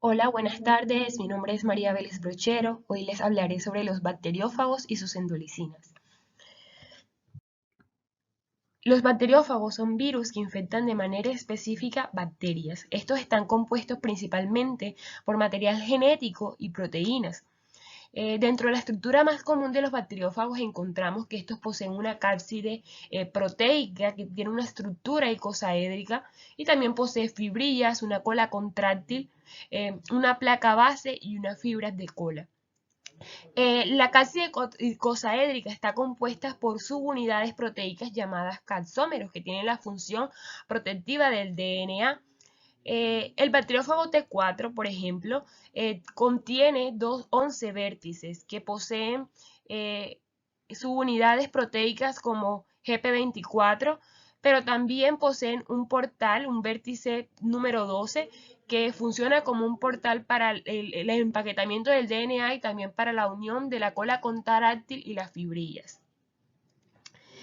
Hola, buenas tardes. Mi nombre es María Vélez Brochero. Hoy les hablaré sobre los bacteriófagos y sus endolicinas. Los bacteriófagos son virus que infectan de manera específica bacterias. Estos están compuestos principalmente por material genético y proteínas. Dentro de la estructura más común de los bacteriófagos encontramos que estos poseen una cápside proteica que tiene una estructura icosaédrica y también posee fibrillas, una cola contráctil, una placa base y unas fibras de cola. La cápside icosaédrica está compuesta por subunidades proteicas llamadas calzómeros que tienen la función protectiva del DNA. El bacteriófago T4, por ejemplo, contiene 11 vértices que poseen subunidades proteicas como GP24, pero también poseen un portal, un vértice número 12, que funciona como un portal para el empaquetamiento del DNA y también para la unión de la cola contráctil y las fibrillas.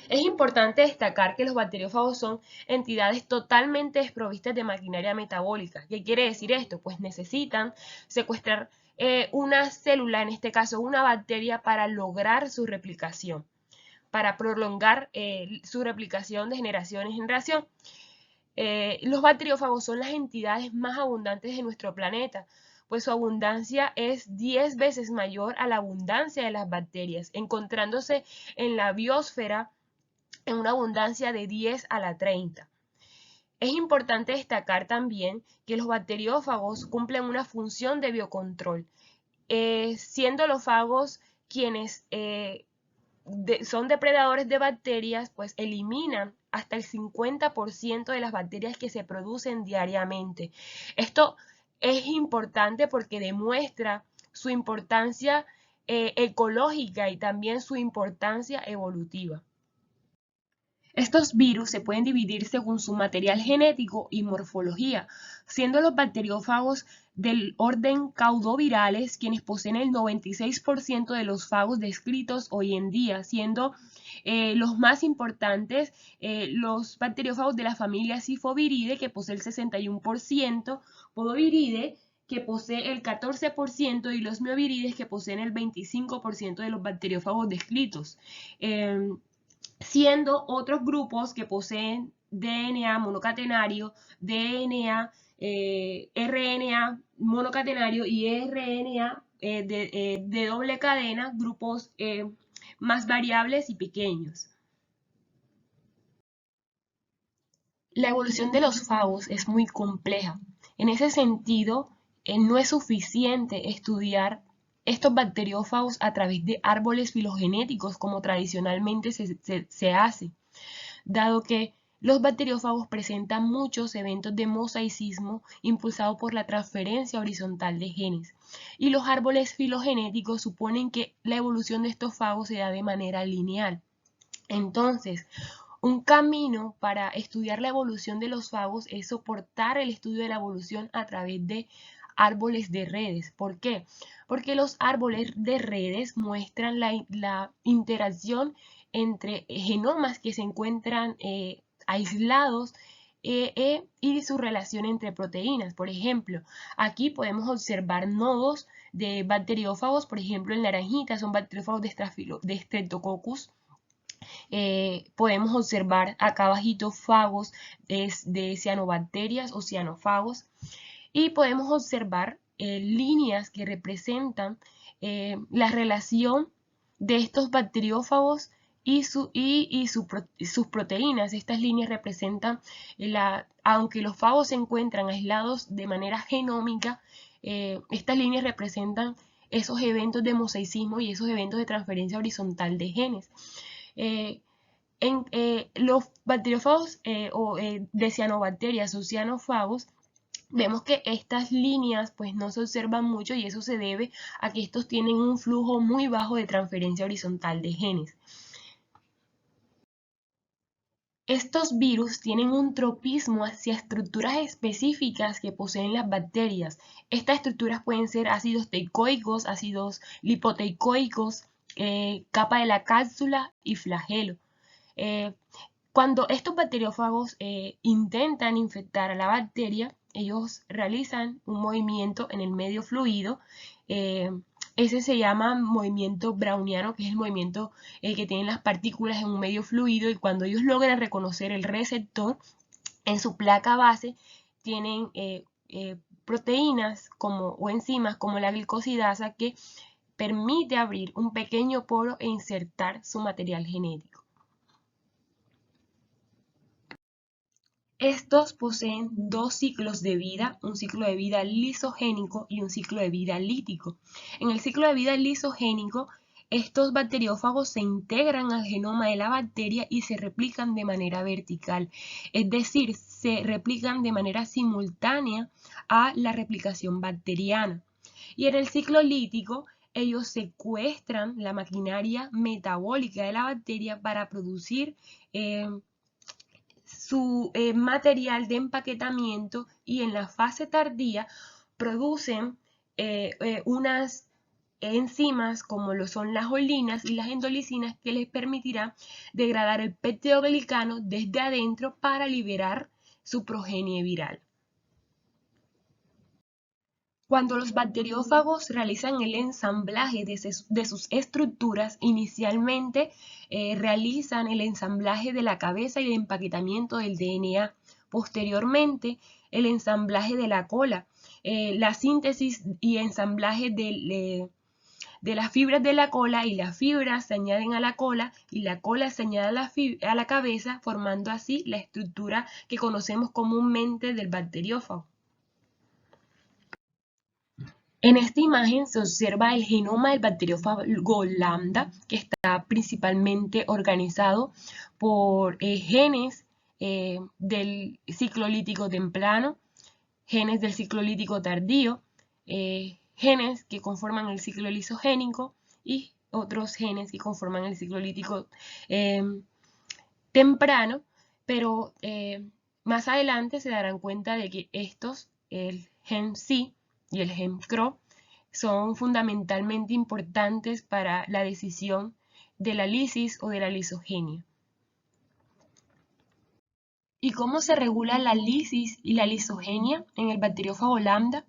Es importante destacar que los bacteriófagos son entidades totalmente desprovistas de maquinaria metabólica. ¿Qué quiere decir esto? Pues necesitan secuestrar una célula, en este caso una bacteria, para lograr su replicación, para prolongar su replicación de generación en generación. Los bacteriófagos son las entidades más abundantes de nuestro planeta, pues su abundancia es 10 veces mayor a la abundancia de las bacterias, encontrándose en la biosfera en una abundancia de 10 a la 30. Es importante destacar también que los bacteriófagos cumplen una función de biocontrol, siendo los fagos quienes son depredadores de bacterias, pues eliminan hasta el 50% de las bacterias que se producen diariamente. Esto es importante porque demuestra su importancia ecológica y también su importancia evolutiva. Estos virus se pueden dividir según su material genético y morfología, siendo los bacteriófagos del orden caudovirales quienes poseen el 96% de los fagos descritos hoy en día, siendo los más importantes los bacteriófagos de la familia Sifoviridae, que posee el 61%, Podobiridae, que posee el 14%, y los Mioviridae, que poseen el 25% de los bacteriófagos descritos. Siendo otros grupos que poseen DNA monocatenario, DNA, RNA monocatenario y RNA de doble cadena, grupos más variables y pequeños. La evolución de los fagos es muy compleja. En ese sentido, no es suficiente estudiar estos bacteriófagos a través de árboles filogenéticos como tradicionalmente se hace, dado que los bacteriófagos presentan muchos eventos de mosaicismo impulsados por la transferencia horizontal de genes, y los árboles filogenéticos suponen que la evolución de estos fagos se da de manera lineal. Entonces, un camino para estudiar la evolución de los fagos es soportar el estudio de la evolución a través de árboles de redes. ¿Por qué? Porque los árboles de redes muestran la interacción entre genomas que se encuentran aislados y su relación entre proteínas. Por ejemplo, aquí podemos observar nodos de bacteriófagos, por ejemplo, en naranjita son bacteriófagos de Streptococcus. Podemos observar acá abajito fagos de cianobacterias o cianofagos, y podemos observar líneas que representan la relación de estos bacteriófagos y sus proteínas. Estas líneas representan, aunque los fagos se encuentran aislados de manera genómica, estas líneas representan esos eventos de mosaicismo y esos eventos de transferencia horizontal de genes. Los bacteriófagos de cianobacterias o cianofagos, vemos que estas líneas pues no se observan mucho, y eso se debe a que estos tienen un flujo muy bajo de transferencia horizontal de genes. Estos virus tienen un tropismo hacia estructuras específicas que poseen las bacterias. Estas estructuras pueden ser ácidos teicoicos, ácidos lipoteicoicos, capa de la cápsula y flagelo. Cuando estos bacteriófagos intentan infectar a la bacteria, ellos realizan un movimiento en el medio fluido. Ese se llama movimiento browniano, que es el movimiento que tienen las partículas en un medio fluido, y cuando ellos logran reconocer el receptor en su placa base, tienen proteínas o enzimas como la glicosidasa que permite abrir un pequeño poro e insertar su material genético. Estos poseen dos ciclos de vida, un ciclo de vida lisogénico y un ciclo de vida lítico. En el ciclo de vida lisogénico, estos bacteriófagos se integran al genoma de la bacteria y se replican de manera vertical, es decir, se replican de manera simultánea a la replicación bacteriana. Y en el ciclo lítico, ellos secuestran la maquinaria metabólica de la bacteria para producir su material de empaquetamiento, y en la fase tardía producen unas enzimas como lo son las olinas y las endolicinas que les permitirán degradar el peptidoglicano desde adentro para liberar su progenie viral. Cuando los bacteriófagos realizan el ensamblaje de sus estructuras, inicialmente realizan el ensamblaje de la cabeza y el empaquetamiento del DNA. Posteriormente, el ensamblaje de la cola, la síntesis y ensamblaje de las fibras de la cola, y las fibras se añaden a la cola y la cola se añade a la cabeza, formando así la estructura que conocemos comúnmente del bacteriófago. En esta imagen se observa el genoma del bacteriófago lambda, que está principalmente organizado por genes del ciclo lítico temprano, genes del ciclo lítico tardío, genes que conforman el ciclo lisogénico y otros genes que conforman el ciclo lítico temprano, pero más adelante se darán cuenta de que estos, el gen C y el gen CRO, son fundamentalmente importantes para la decisión de la lisis o de la lisogenia. ¿Y cómo se regula la lisis y la lisogenia en el bacteriófago lambda?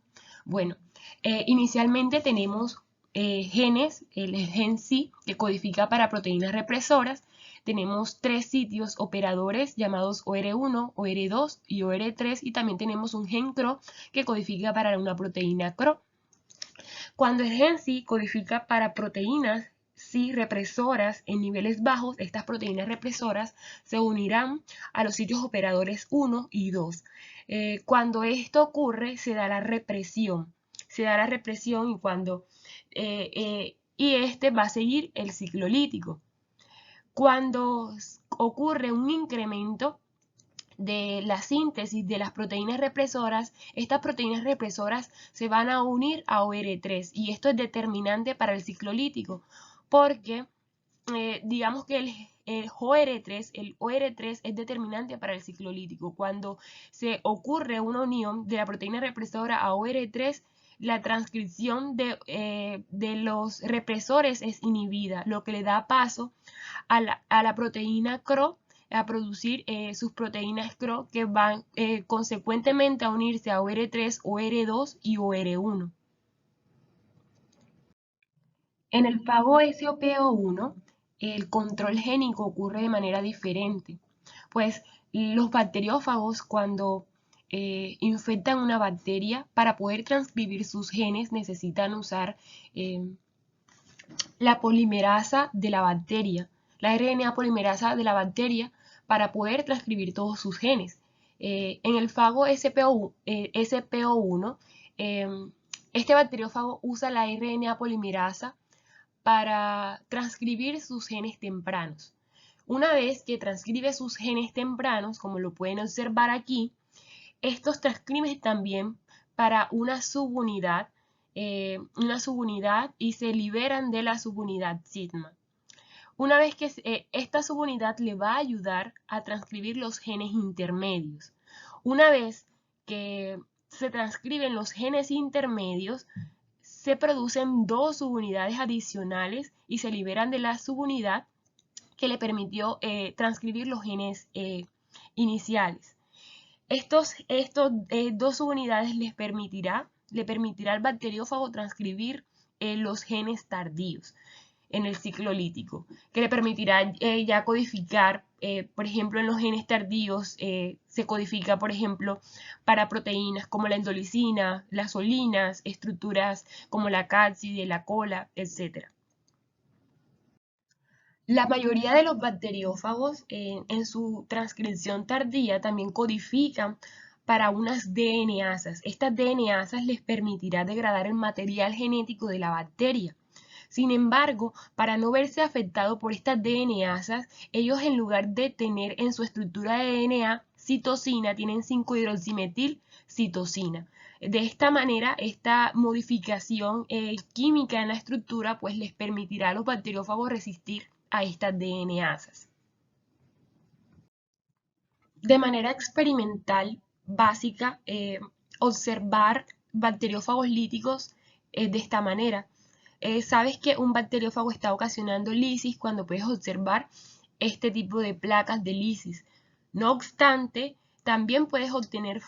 Bueno, inicialmente tenemos genes, el gen C, que codifica para proteínas represoras. Tenemos 3 sitios operadores llamados OR1, OR2 y OR3, y también tenemos un gen CRO que codifica para una proteína CRO. Cuando el gen C codifica para proteínas C represoras en niveles bajos, estas proteínas represoras se unirán a los sitios operadores 1 y 2. Cuando esto ocurre, se da la represión. Y este va a seguir el ciclo lítico. Cuando ocurre un incremento de la síntesis de las proteínas represoras, estas proteínas represoras se van a unir a OR3, y esto es determinante para el ciclo lítico, porque digamos que el OR3 es determinante para el ciclo lítico. Cuando se ocurre una unión de la proteína represora a OR3, la transcripción de los represores es inhibida, lo que le da paso a la proteína CRO a producir sus proteínas CRO, que van consecuentemente a unirse a OR3, OR2 y OR1. En el fago SOPO1, el control génico ocurre de manera diferente, pues los bacteriófagos, cuando infectan una bacteria, para poder transcribir sus genes necesitan usar la polimerasa de la bacteria, la RNA polimerasa de la bacteria, para poder transcribir todos sus genes. En el fago SPO1, este bacteriófago usa la RNA polimerasa para transcribir sus genes tempranos. Una vez que transcribe sus genes tempranos, como lo pueden observar aquí, estos transcriben también para una subunidad y se liberan de la subunidad sigma. Una vez que esta subunidad le va a ayudar a transcribir los genes intermedios. Una vez que se transcriben los genes intermedios, se producen 2 subunidades adicionales y se liberan de la subunidad que le permitió transcribir los genes iniciales. Estos dos subunidades le permitirá al bacteriófago transcribir los genes tardíos en el ciclo lítico, que le permitirá ya codificar, por ejemplo, en los genes tardíos se codifica, por ejemplo, para proteínas como la endolicina, las olinas, estructuras como la cápside, la cola, etc. La mayoría de los bacteriófagos en su transcripción tardía también codifican para unas DNasas. Estas DNasas les permitirá degradar el material genético de la bacteria. Sin embargo, para no verse afectado por estas DNasas, ellos en lugar de tener en su estructura de DNA citosina, tienen 5-hidroximetil citosina. De esta manera, esta modificación química en la estructura pues les permitirá a los bacteriófagos resistir a estas DNasas. De manera experimental básica, observar bacteriófagos líticos de esta manera. Sabes que un bacteriófago está ocasionando lisis cuando puedes observar este tipo de placas de lisis. No obstante, también puedes obtener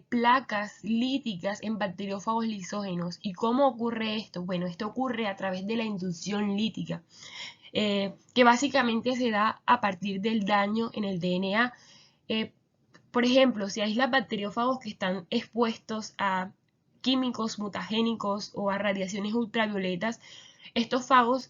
placas líticas en bacteriófagos lisógenos. ¿Y cómo ocurre esto? Bueno, esto ocurre a través de la inducción lítica, que básicamente se da a partir del daño en el DNA. Por ejemplo, si aíslas bacteriófagos que están expuestos a químicos mutagénicos o a radiaciones ultravioletas, estos fagos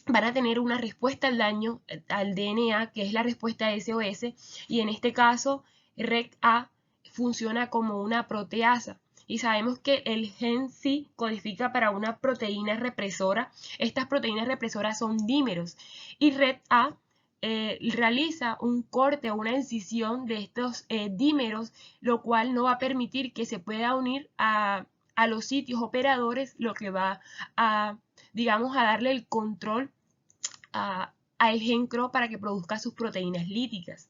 van a tener una respuesta al daño al DNA, que es la respuesta SOS, y en este caso REC-A funciona como una proteasa. Y sabemos que el gen sí codifica para una proteína represora. Estas proteínas represoras son dímeros y REC-A realiza un corte o una incisión de estos dímeros, lo cual no va a permitir que se pueda unir a los sitios operadores, lo que va a, digamos, a darle el control al gen CRO para que produzca sus proteínas líticas.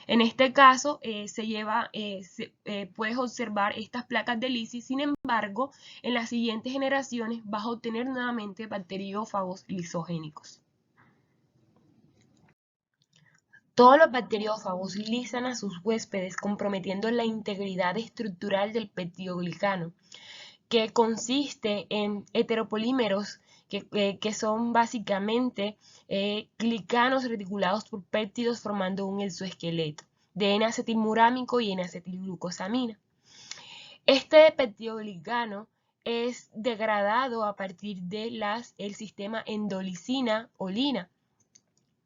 En este caso, puedes observar estas placas de lisis. Sin embargo, en las siguientes generaciones vas a obtener nuevamente bacteriófagos lisogénicos. Todos los bacteriófagos lisan a sus huéspedes, comprometiendo la integridad estructural del peptidoglicano, que consiste en heteropolímeros que son básicamente glicanos reticulados por péptidos formando un exoesqueleto de N-acetilmurámico y N-acetilglucosamina. Este peptidoglicano es degradado a partir de el sistema endolicina-olina,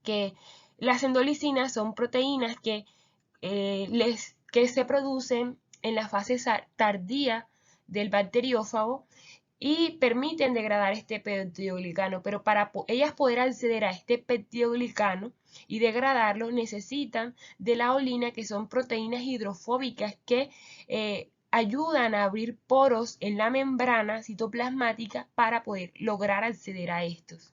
que las endolicinas son proteínas que se producen en la fase tardía del bacteriófago y permiten degradar este peptidoglicano, pero para ellas poder acceder a este peptidoglicano y degradarlo necesitan de la olina, que son proteínas hidrofóbicas que ayudan a abrir poros en la membrana citoplasmática para poder lograr acceder a estos.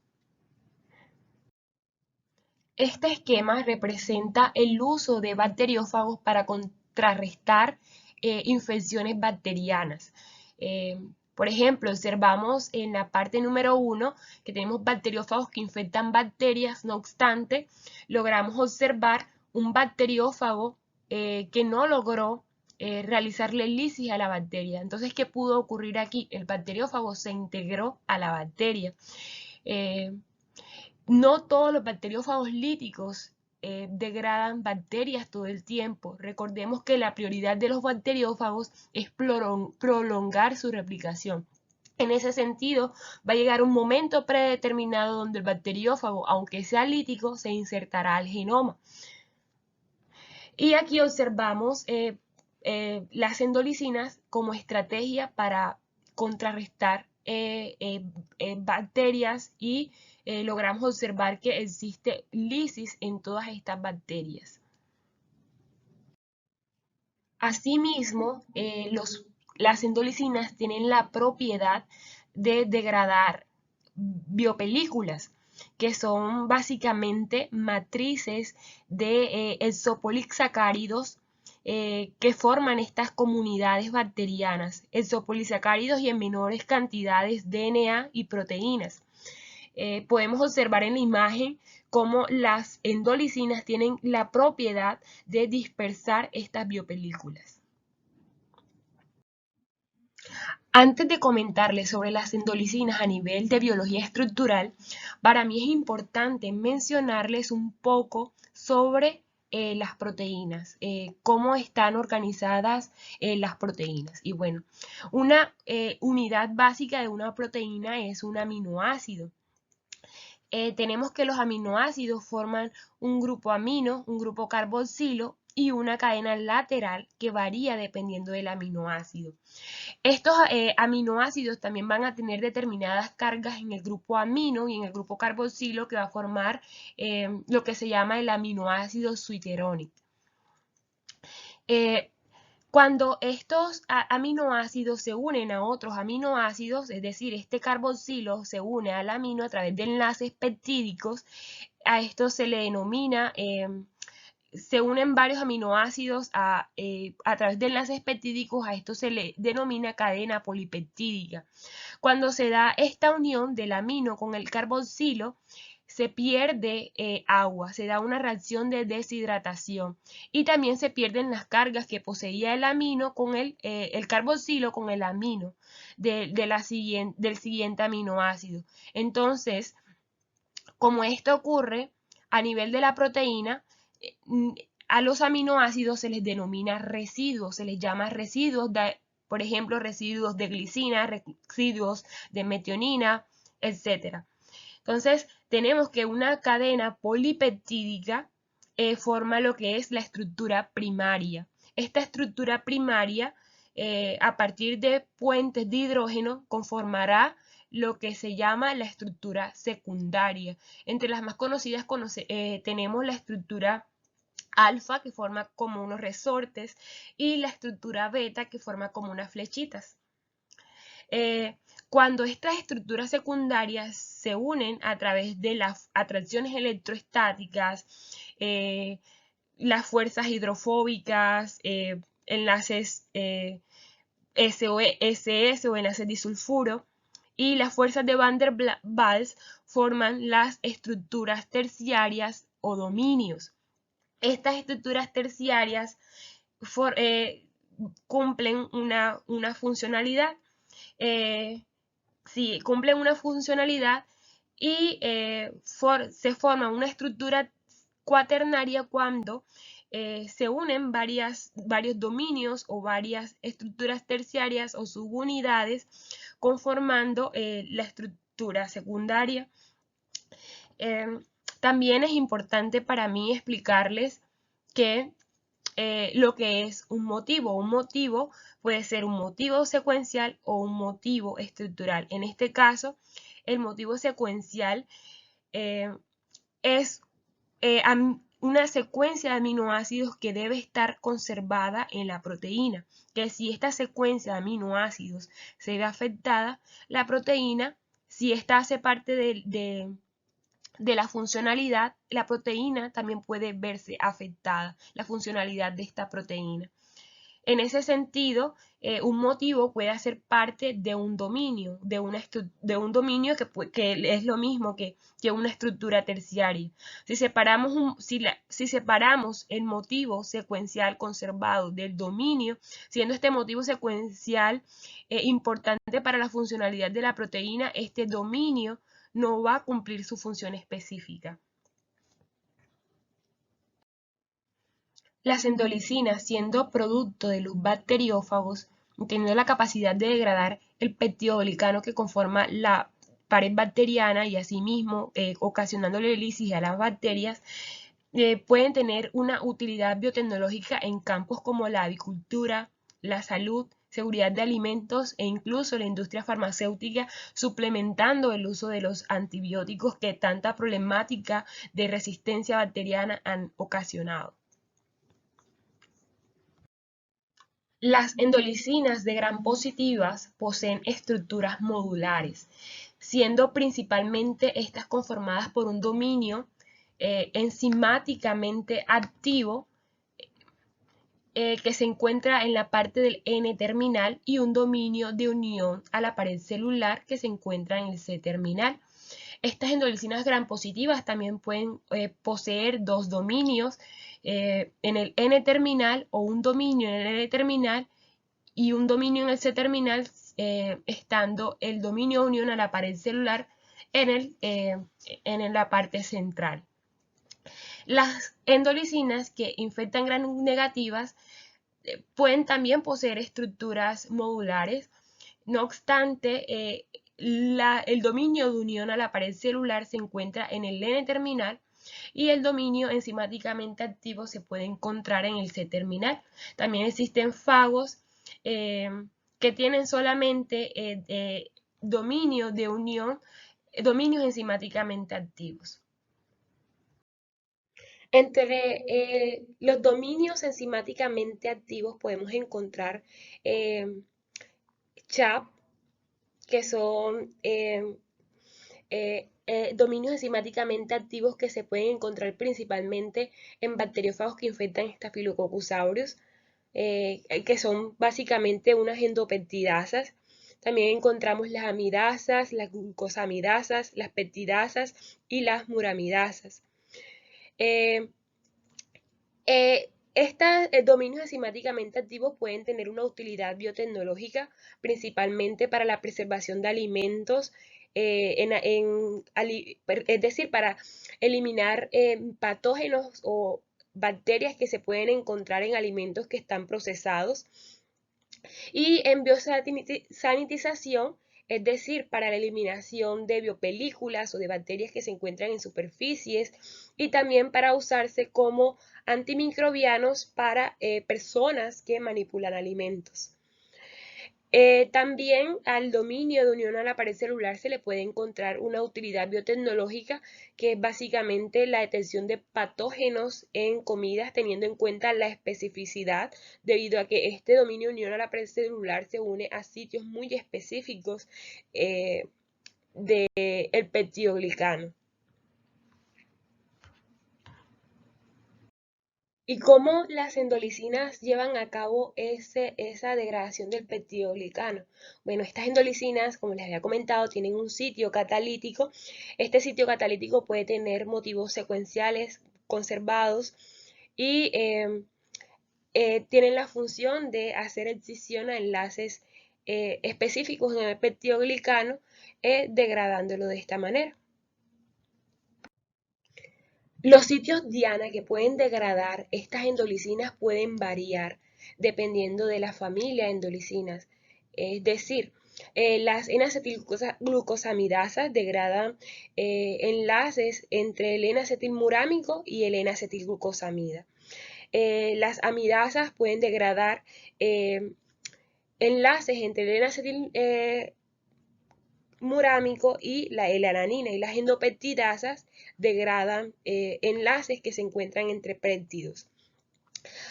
Este esquema representa el uso de bacteriófagos para contrarrestar infecciones bacterianas. Por ejemplo, observamos en la parte número 1 que tenemos bacteriófagos que infectan bacterias, no obstante, logramos observar un bacteriófago que no logró realizarle lisis a la bacteria. Entonces, ¿qué pudo ocurrir aquí? El bacteriófago se integró a la bacteria. No todos los bacteriófagos líticos degradan bacterias todo el tiempo. Recordemos que la prioridad de los bacteriófagos es prolongar su replicación. En ese sentido, va a llegar un momento predeterminado donde el bacteriófago, aunque sea lítico, se insertará al genoma. Y aquí observamos las endolicinas como estrategia para contrarrestar bacterias y logramos observar que existe lisis en todas estas bacterias. Asimismo, las endolicinas tienen la propiedad de degradar biopelículas, que son básicamente matrices de exopolisacáridos que forman estas comunidades bacterianas, exopolisacáridos y en menores cantidades DNA y proteínas. Podemos observar en la imagen cómo las endolicinas tienen la propiedad de dispersar estas biopelículas. Antes de comentarles sobre las endolicinas a nivel de biología estructural, para mí es importante mencionarles un poco sobre las proteínas, cómo están organizadas las proteínas. Y bueno, una unidad básica de una proteína es un aminoácido. Tenemos que los aminoácidos forman un grupo amino, un grupo carboxilo y una cadena lateral que varía dependiendo del aminoácido. Estos aminoácidos también van a tener determinadas cargas en el grupo amino y en el grupo carboxilo que va a formar lo que se llama el aminoácido switterónico. Cuando estos aminoácidos se unen a otros aminoácidos, es decir, este carboxilo se une al amino a través de enlaces peptídicos, a esto se le denomina se unen varios aminoácidos a través de enlaces peptídicos, a esto se le denomina cadena polipeptídica. Cuando se da esta unión del amino con el carboxilo, se pierde agua, se da una reacción de deshidratación y también se pierden las cargas que poseía el amino con el carboxilo con el amino del siguiente aminoácido. Entonces, como esto ocurre a nivel de la proteína, a los aminoácidos se les denomina residuos, se les llama residuos, por ejemplo, residuos de glicina, residuos de metionina, etc. Entonces, tenemos que una cadena polipeptídica forma lo que es la estructura primaria. Esta estructura primaria, a partir de puentes de hidrógeno, conformará lo que se llama la estructura secundaria. Entre las más conocidas tenemos la estructura alfa, que forma como unos resortes, y la estructura beta, que forma como unas flechitas. Cuando estas estructuras secundarias se unen a través de las atracciones electrostáticas, las fuerzas hidrofóbicas, enlaces SS o enlaces disulfuro, y las fuerzas de Van der Waals forman las estructuras terciarias o dominios. Estas estructuras terciarias cumplen una funcionalidad. Sí, cumplen una funcionalidad y se forma una estructura cuaternaria cuando se unen varios dominios o varias estructuras terciarias o subunidades conformando la estructura secundaria. También es importante para mí explicarles que lo que es un motivo. Un motivo puede ser un motivo secuencial o un motivo estructural. En este caso, el motivo secuencial es una secuencia de aminoácidos que debe estar conservada en la proteína. Que si esta secuencia de aminoácidos se ve afectada, la proteína, si esta hace parte de la funcionalidad, la proteína también puede verse afectada, la funcionalidad de esta proteína. En ese sentido, un motivo puede ser parte de un dominio, de un dominio que es lo mismo que una estructura terciaria. Si separamos el motivo secuencial conservado del dominio, siendo este motivo secuencial importante para la funcionalidad de la proteína, este dominio no va a cumplir su función específica. Las endolicinas, siendo producto de los bacteriófagos, teniendo la capacidad de degradar el peptidoglicano que conforma la pared bacteriana y asimismo ocasionándole lisis a las bacterias, pueden tener una utilidad biotecnológica en campos como la avicultura, la salud, seguridad de alimentos e incluso la industria farmacéutica, suplementando el uso de los antibióticos que tanta problemática de resistencia bacteriana han ocasionado. Las endolicinas de gram positivas poseen estructuras modulares, siendo principalmente estas conformadas por un dominio enzimáticamente activo que se encuentra en la parte del N-terminal y un dominio de unión a la pared celular que se encuentra en el C-terminal. Estas endolicinas gram positivas también pueden poseer dos dominios en el N-terminal o un dominio en el N-terminal y un dominio en el C-terminal, estando el dominio de unión a la pared celular en la parte central. Las endolicinas que infectan gram negativas pueden también poseer estructuras modulares. No obstante, el dominio de unión a la pared celular se encuentra en el N-terminal y el dominio enzimáticamente activo se puede encontrar en el C-terminal. También existen fagos que tienen solamente dominio de unión, dominios enzimáticamente activos. Entre los dominios enzimáticamente activos podemos encontrar CHAP, que son dominios enzimáticamente activos que se pueden encontrar principalmente en bacteriófagos que infectan Staphylococcus aureus, que son básicamente unas endopeptidasas. También encontramos las amidasas, las glucosamidasas, las peptidasas y las muramidasas. Estos dominios enzimáticamente activos pueden tener una utilidad biotecnológica, principalmente para la preservación de alimentos, es decir, para eliminar patógenos o bacterias que se pueden encontrar en alimentos que están procesados. Y en biosanitización, es decir, para la eliminación de biopelículas o de bacterias que se encuentran en superficies, y también para usarse como antimicrobianos para personas que manipulan alimentos. También al dominio de unión a la pared celular se le puede encontrar una utilidad biotecnológica, que es básicamente la detección de patógenos en comidas, teniendo en cuenta la especificidad, debido a que este dominio de unión a la pared celular se une a sitios muy específicos del peptidoglicano. ¿Y cómo las endolicinas llevan a cabo esa degradación del peptidoglicano? Bueno, estas endolicinas, como les había comentado, tienen un sitio catalítico. Este sitio catalítico puede tener motivos secuenciales conservados y tienen la función de hacer excisión a enlaces específicos en el peptidoglicano, degradándolo de esta manera. Los sitios diana que pueden degradar estas endolicinas pueden variar dependiendo de la familia de endolicinas. Es decir, las N-acetilglucosamidasas degradan enlaces entre el N-acetilmurámico y el N-acetilglucosamida. Las amidasas pueden degradar enlaces entre el N-acetilmurámico y la L-alanina, y las endopeptidasas degradan enlaces que se encuentran entre péptidos.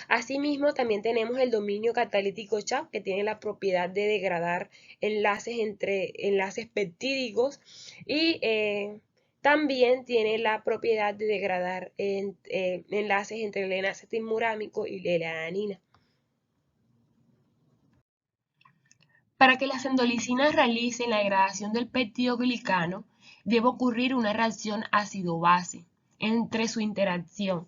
Asimismo, también tenemos el dominio catalítico CHAP, que tiene la propiedad de degradar enlaces entre enlaces peptídicos, y también tiene la propiedad de degradar enlaces entre el N-acetilmurámico y la L-alanina. Para que las endolicinas realicen la degradación del peptidoglicano, debe ocurrir una reacción ácido-base entre su interacción.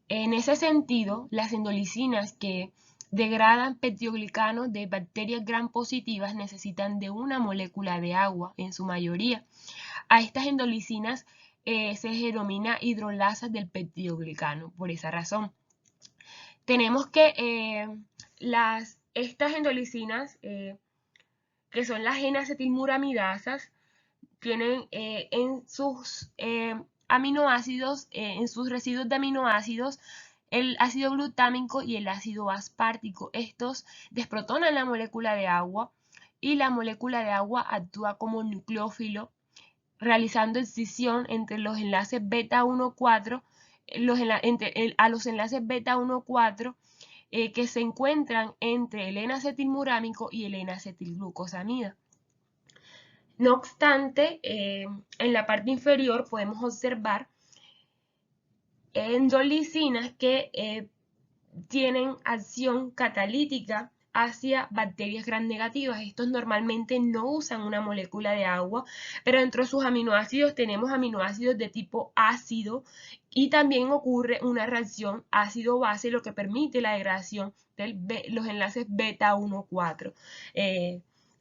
En ese sentido, las endolicinas que degradan peptidoglicano de bacterias gram positivas necesitan de una molécula de agua en su mayoría. A estas endolicinas se les denomina hidrolasas del peptidoglicano, por esa razón. Tenemos que estas endolicinas, que son las N-acetilmuramidasas, tienen en sus aminoácidos, en sus residuos de aminoácidos, el ácido glutámico y el ácido aspartico. Estos desprotonan la molécula de agua, y la molécula de agua actúa como nucleófilo, realizando escisión entre los enlaces beta 1,4 a los enlaces beta 1,4 que se encuentran entre el N-acetilmurámico y el N-acetilglucosamida. No obstante, en la parte inferior podemos observar endolicinas que tienen acción catalítica hacia bacterias gram negativas. Estos normalmente no usan una molécula de agua, pero dentro de sus aminoácidos tenemos aminoácidos de tipo ácido y también ocurre una reacción ácido-base, lo que permite la degradación de los enlaces beta 1,4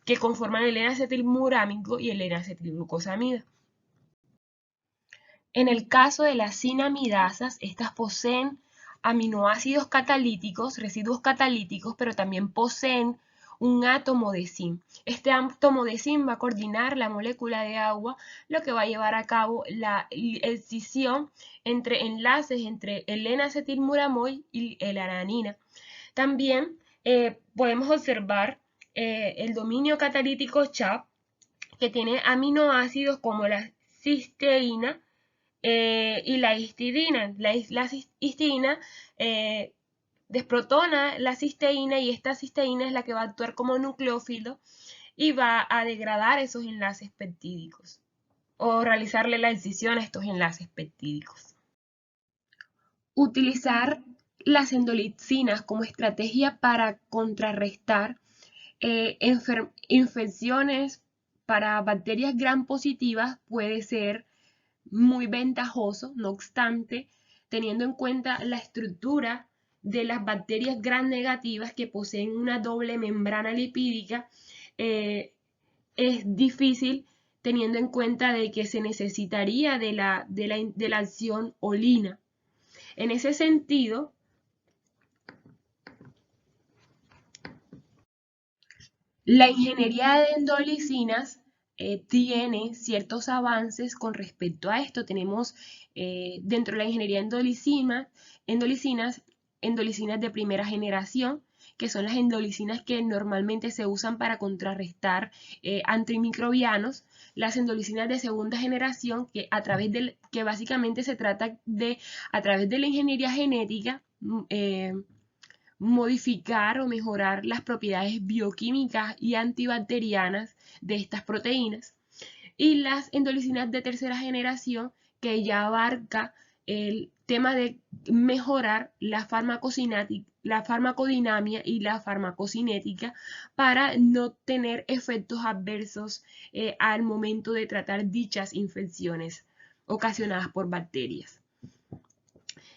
que conforman el N-acetilmurámico y el N-acetilglucosamida. En el caso de las cinamidasas, estas poseen aminoácidos catalíticos, residuos catalíticos, pero también poseen un átomo de zinc. Este átomo de zinc va a coordinar la molécula de agua, lo que va a llevar a cabo la escisión entre enlaces entre el N-acetilmuramoid y la alanina. También podemos observar el dominio catalítico CHAP, que tiene aminoácidos como la cisteína y la histidina. La histidina desprotona la cisteína y esta cisteína es la que va a actuar como nucleófilo y va a degradar esos enlaces peptídicos o realizarle la excisión a estos enlaces peptídicos. Utilizar las endolicinas como estrategia para contrarrestar infecciones para bacterias gram positivas puede ser muy ventajoso, no obstante, teniendo en cuenta la estructura de las bacterias gram negativas que poseen una doble membrana lipídica, es difícil teniendo en cuenta de que se necesitaría de la acción olina. En ese sentido, la ingeniería de endolicinas tiene ciertos avances con respecto a esto. Tenemos dentro de la ingeniería endolicinas de primera generación, que son las endolicinas que normalmente se usan para contrarrestar antimicrobianos. Las endolicinas de segunda generación, que básicamente se trata de, a través de la ingeniería genética, modificar o mejorar las propiedades bioquímicas y antibacterianas de estas proteínas. Y las endolicinas de tercera generación, que ya abarca el tema de mejorar la farmacodinamia y la farmacocinética para no tener efectos adversos al momento de tratar dichas infecciones ocasionadas por bacterias.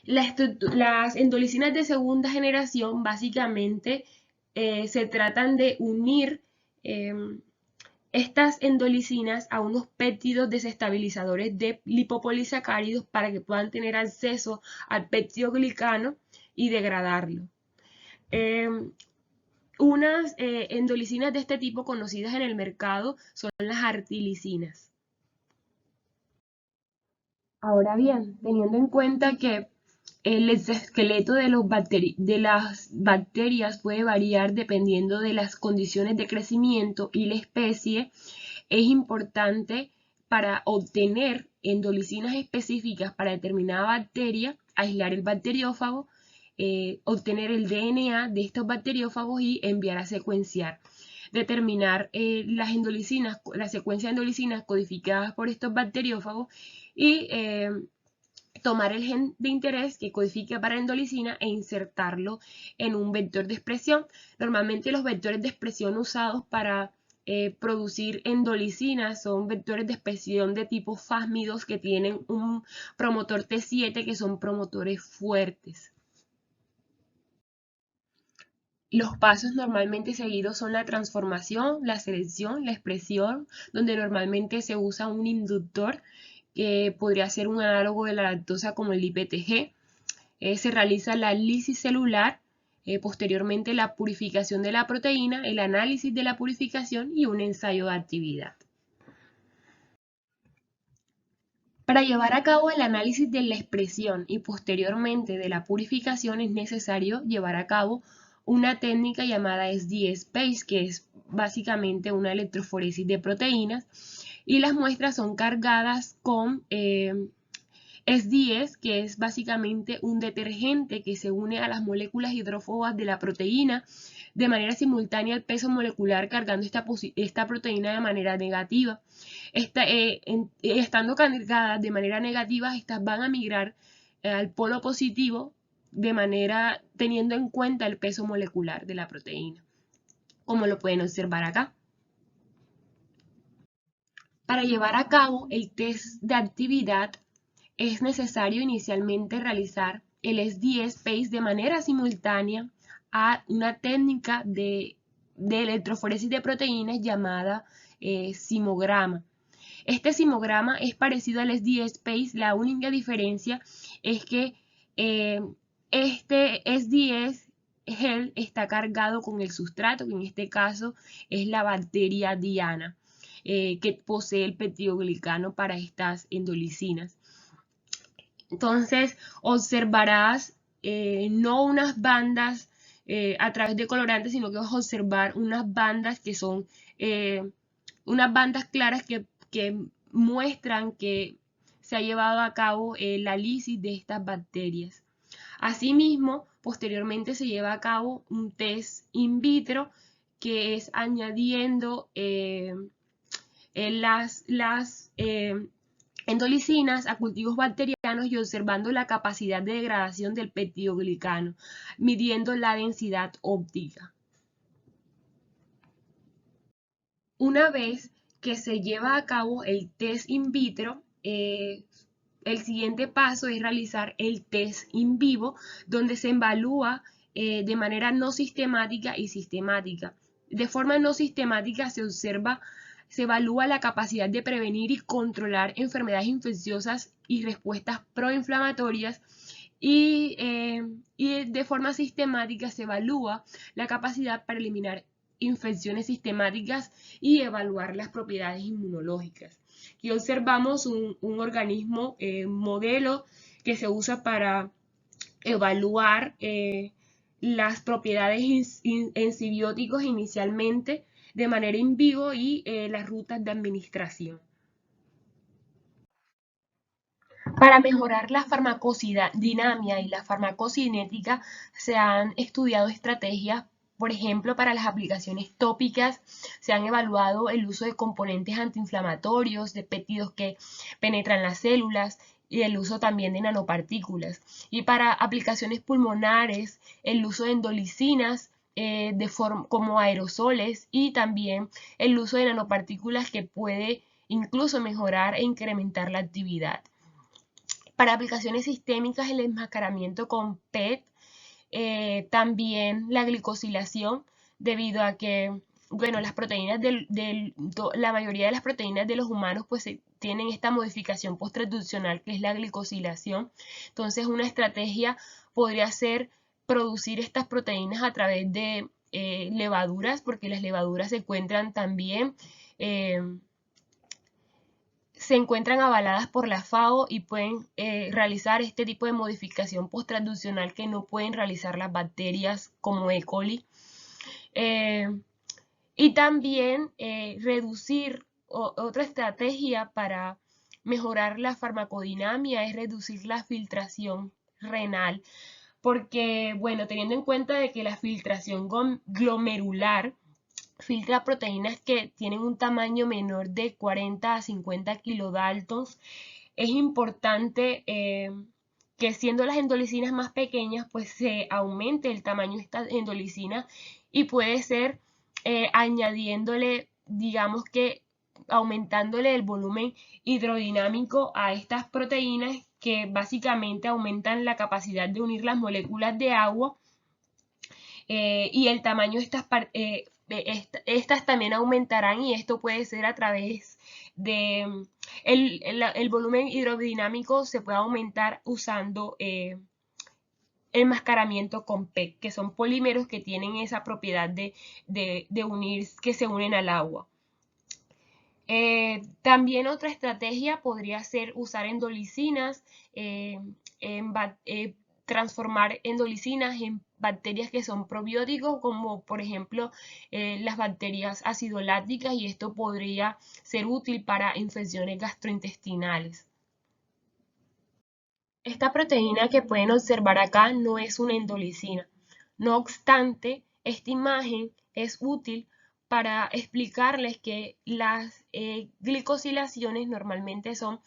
Las endolicinas de segunda generación básicamente se tratan de unir estas endolicinas a unos péptidos desestabilizadores de lipopolisacáridos para que puedan tener acceso al peptidoglicano y degradarlo. Unas endolicinas de este tipo conocidas en el mercado son las artilicinas. Ahora bien, teniendo en cuenta que el esqueleto de las bacterias puede variar dependiendo de las condiciones de crecimiento y la especie, es importante para obtener endolicinas específicas para determinada bacteria, aislar el bacteriófago, obtener el DNA de estos bacteriófagos y enviar a secuenciar. Determinar la secuencia de endolicinas codificadas por estos bacteriófagos y tomar el gen de interés que codifica para endolicina e insertarlo en un vector de expresión. Normalmente los vectores de expresión usados para producir endolicinas son vectores de expresión de tipo fásmidos que tienen un promotor T7 que son promotores fuertes. Los pasos normalmente seguidos son la transformación, la selección, la expresión, donde normalmente se usa un inductor que podría ser un análogo de la lactosa como el IPTG. Se realiza la lisis celular, posteriormente la purificación de la proteína, el análisis de la purificación y un ensayo de actividad. Para llevar a cabo el análisis de la expresión y posteriormente de la purificación es necesario llevar a cabo una técnica llamada SD-Space, que es básicamente una electroforesis de proteínas, y las muestras son cargadas con SDS, que es básicamente un detergente que se une a las moléculas hidrófobas de la proteína de manera simultánea al peso molecular, cargando esta proteína de manera negativa. Estando cargadas de manera negativa, estas van a migrar al polo positivo de manera teniendo en cuenta el peso molecular de la proteína. como lo pueden observar acá. Para llevar a cabo el test de actividad, es necesario inicialmente realizar el SD-Space de manera simultánea a una técnica de electroforesis de proteínas llamada simograma. Este simograma es parecido al SD-Space, la única diferencia es que este SDS gel está cargado con el sustrato, que en este caso es la bacteria Diana, que posee el peptidoglicano para estas endolicinas. Entonces observarás no unas bandas a través de colorantes, sino que vas a observar unas bandas que son unas bandas claras que muestran que se ha llevado a cabo la lisis de estas bacterias. Asimismo, posteriormente se lleva a cabo un test in vitro que es añadiendo las endolicinas a cultivos bacterianos y observando la capacidad de degradación del peptidoglicano, midiendo la densidad óptica. Una vez que se lleva a cabo el test in vitro, el siguiente paso es realizar el test in vivo, donde se evalúa de manera no sistemática y sistemática. De forma no sistemática se evalúa la capacidad de prevenir y controlar enfermedades infecciosas y respuestas proinflamatorias y de forma sistemática se evalúa la capacidad para eliminar infecciones sistemáticas y evaluar las propiedades inmunológicas. Aquí observamos un organismo modelo que se usa para evaluar las propiedades en simbióticos inicialmente de manera in vivo y las rutas de administración. Para mejorar la farmacodinamia y la farmacocinética se han estudiado estrategias, por ejemplo, para las aplicaciones tópicas, se han evaluado el uso de componentes antiinflamatorios, de péptidos que penetran las células y el uso también de nanopartículas. Y para aplicaciones pulmonares, el uso de endolicinas como aerosoles y también el uso de nanopartículas que puede incluso mejorar e incrementar la actividad. Para aplicaciones sistémicas, el enmascaramiento con PET, también la glicosilación, debido a que, bueno, las proteínas la mayoría de las proteínas de los humanos pues tienen esta modificación posttransduccional que es la glicosilación. Entonces, una estrategia podría ser producir estas proteínas a través de levaduras, porque las levaduras se encuentran también se encuentran avaladas por la FAO y pueden realizar este tipo de modificación posttransduccional que no pueden realizar las bacterias como E. coli. Y también reducir, otra estrategia para mejorar la farmacodinamia es reducir la filtración renal, porque, bueno, teniendo en cuenta de que la filtración glomerular filtra proteínas que tienen un tamaño menor de 40 a 50 kilodaltons. Es importante que siendo las endolicinas más pequeñas, pues se aumente el tamaño de estas endolicinas y puede ser añadiéndole, digamos que aumentándole el volumen hidrodinámico a estas proteínas que básicamente aumentan la capacidad de unir las moléculas de agua y el tamaño de estas también aumentarán y esto puede ser a través de el volumen hidrodinámico se puede aumentar usando enmascaramiento con PEG, que son polímeros que tienen esa propiedad de unir, que se unen al agua. También otra estrategia podría ser usar endolicinas, transformar endolicinas en bacterias que son probióticos, como por ejemplo las bacterias acidolácticas, y esto podría ser útil para infecciones gastrointestinales. Esta proteína que pueden observar acá no es una endolicina. No obstante, esta imagen es útil para explicarles que las glicosilaciones normalmente son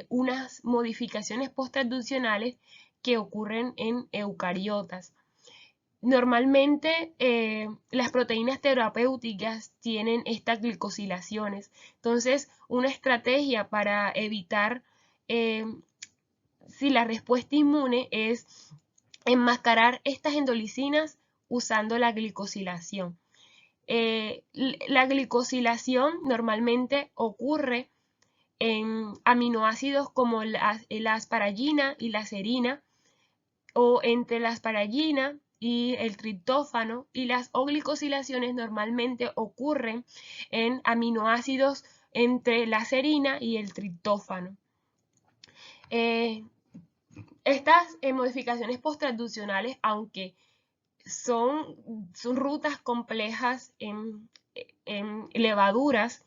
unas modificaciones posttransduccionales que ocurren en eucariotas. Normalmente las proteínas terapéuticas tienen estas glicosilaciones. Entonces, una estrategia para evitar eh, si la respuesta inmune es enmascarar estas endolicinas usando la glicosilación. La glicosilación normalmente ocurre en aminoácidos como la asparagina y la serina, o entre la asparagina y el triptófano, y las oglicosilaciones normalmente ocurren en aminoácidos entre la serina y el triptófano. Estas modificaciones posttransduccionales, aunque son rutas complejas en levaduras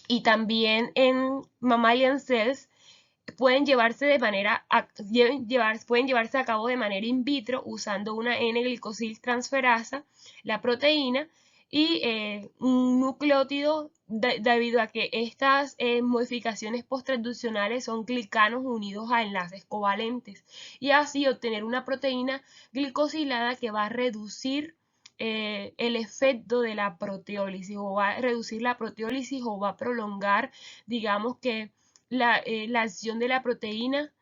y también en mammalian cells, pueden llevarse a cabo de manera in vitro usando una N-glicosiltransferasa, la proteína, y un nucleótido, debido a que estas modificaciones posttransduccionales son glicanos unidos a enlaces covalentes, y así obtener una proteína glicosilada que va a reducir el efecto de la proteólisis, o va a reducir la proteólisis, o va a prolongar, digamos que, la acción de la proteína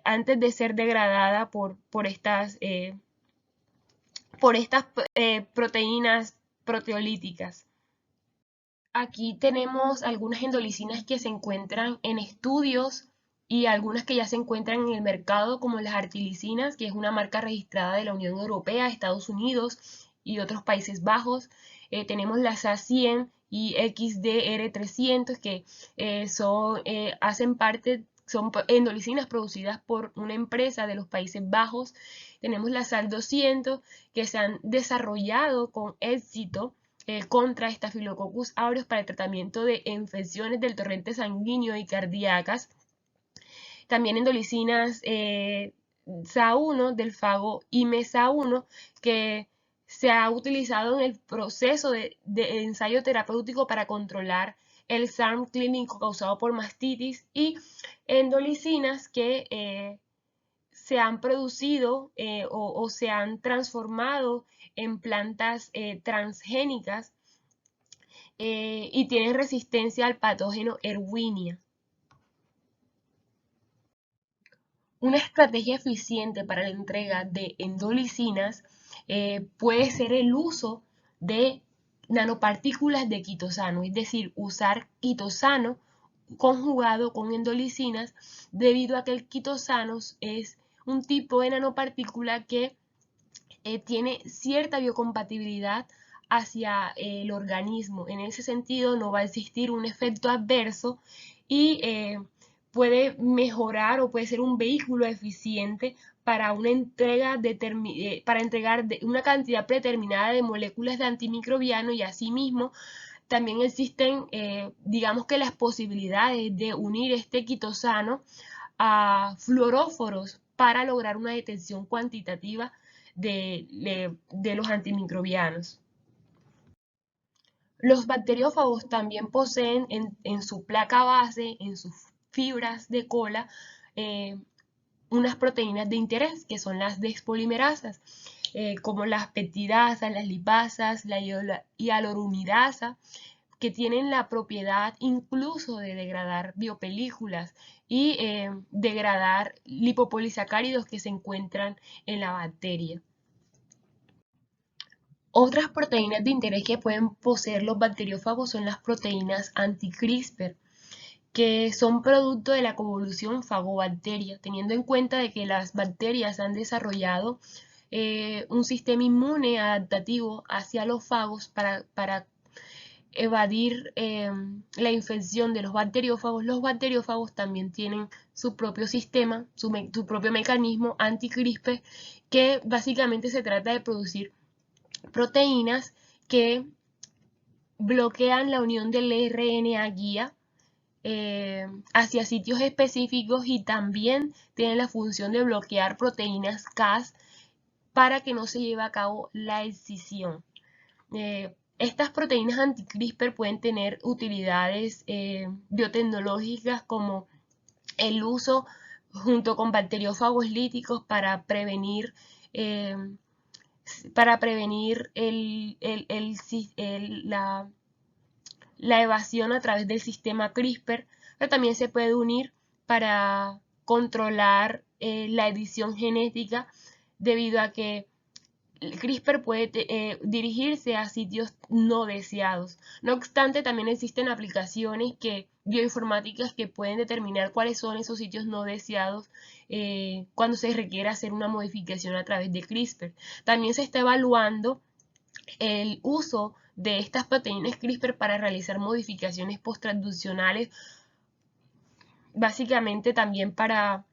antes de ser degradada por estas proteínas proteolíticas. Aquí tenemos algunas endolicinas que se encuentran en estudios y algunas que ya se encuentran en el mercado, como las artilicinas, que es una marca registrada de la Unión Europea, Estados Unidos y otros Países Bajos. Tenemos las A100 y XDR300, que hacen parte, son endolicinas producidas por una empresa de los Países Bajos. Tenemos la SAL 200, que se han desarrollado con éxito contra Staphylococcus aureus para el tratamiento de infecciones del torrente sanguíneo y cardíacas. También endolicinas SA1 del fago y MESA1, que se ha utilizado en el proceso de ensayo terapéutico para controlar el SARM clínico causado por mastitis, y endolicinas que se han producido o se han transformado en plantas transgénicas y tienen resistencia al patógeno Erwinia. Una estrategia eficiente para la entrega de endolicinas puede ser el uso de nanopartículas de quitosano, es decir, usar quitosano conjugado con endolicinas, debido a que el quitosano es un tipo de nanopartícula que tiene cierta biocompatibilidad hacia el organismo. En ese sentido, no va a existir un efecto adverso y puede mejorar, o puede ser un vehículo eficiente para una entrega para entregar una cantidad predeterminada de moléculas de antimicrobiano, y asimismo también existen, digamos que, las posibilidades de unir este quitosano a fluoróforos para lograr una detección cuantitativa de los antimicrobianos. Los bacteriófagos también poseen en su placa base, en sus fibras de cola, eh, unas proteínas de interés, que son las despolimerasas, como las peptidasas, las lipasas, la hialuronidasa, que tienen la propiedad incluso de degradar biopelículas y degradar lipopolisacáridos que se encuentran en la bacteria. Otras proteínas de interés que pueden poseer los bacteriófagos son las proteínas anti-CRISPR, que son producto de la convolución fagobacteria, teniendo en cuenta de que las bacterias han desarrollado un sistema inmune adaptativo hacia los fagos para evadir la infección de los bacteriófagos. Los bacteriófagos también tienen su propio sistema, su propio mecanismo anti-CRISPR, que básicamente se trata de producir proteínas que bloquean la unión del RNA guía hacia sitios específicos, y también tienen la función de bloquear proteínas Cas para que no se lleve a cabo la escisión. Estas proteínas anti-CRISPR pueden tener utilidades biotecnológicas, como el uso junto con bacteriófagos líticos para prevenir la evasión a través del sistema CRISPR, pero también se puede unir para controlar la edición genética, debido a que el CRISPR puede dirigirse a sitios no deseados. No obstante, también existen aplicaciones bioinformáticas que pueden determinar cuáles son esos sitios no deseados cuando se requiere hacer una modificación a través de CRISPR. También se está evaluando el uso de estas proteínas CRISPR para realizar modificaciones posttransduccionales, básicamente también para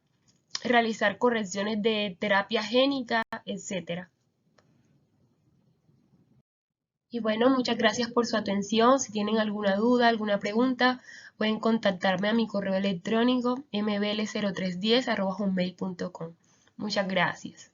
realizar correcciones de terapia génica, etc. Y bueno, muchas gracias por su atención. Si tienen alguna duda, alguna pregunta, pueden contactarme a mi correo electrónico mbl0310@hotmail.com. Muchas gracias.